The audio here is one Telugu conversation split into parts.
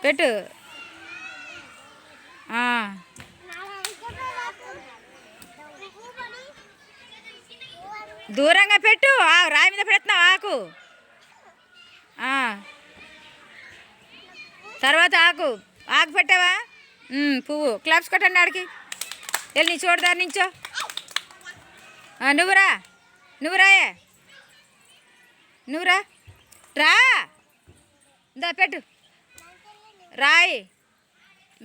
పెట్టు. దూరంగా పెట్టు. రాయి మీద పెడుతున్నావు ఆకు. తర్వాత ఆకు పెట్టావా? పువ్వు క్లాప్స్ కొట్టండి ఆడికి. వెళ్ళి నీ చూడదారి నుంచో. నువ్వురా నువ్వురాయే నువ్వురా రా. దా పెట్టు. రాయి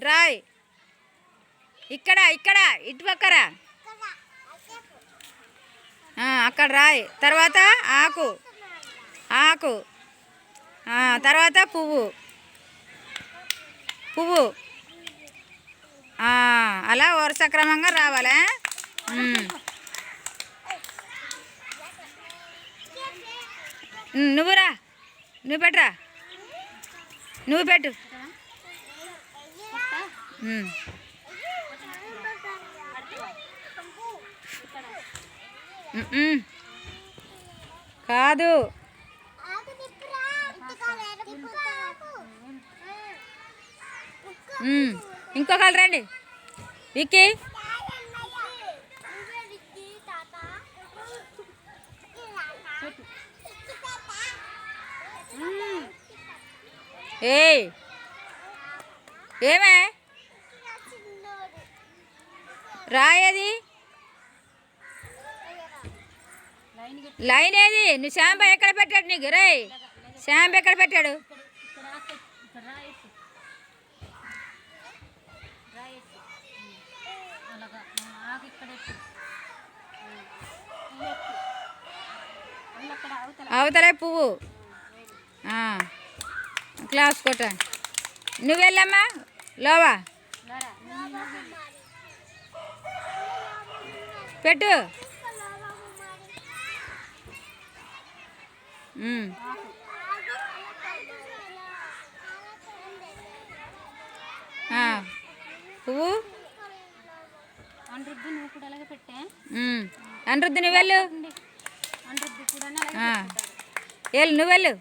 రాయి ఇక్కడ ఇటు పక్కరా. అక్కడ రాయి. తర్వాత ఆకు తర్వాత పువ్వు అలా వరుస క్రమంగా రావాలా? నువ్వురా నువ్వు పెట్టరా నువ్వు పెట్టు. కాదు ఇంకొకళ్ళు రండి. విక్కీ ఏమే రాయేది? లైన్ ఏది? నువ్వు షాంపూ ఎక్కడ పెట్టాడు నీకు? రే షాంపూ ఎక్కడ పెట్టాడు? అవతలే పువ్వు. క్లాస్ కొట్ట. నువ్వు వెళ్ళమ్మా లోవా పెట్టు. పువ్వు అనురుద్ది నువ్వు వెళ్ళు. వెళ్ళు నువ్వు వెళ్ళు.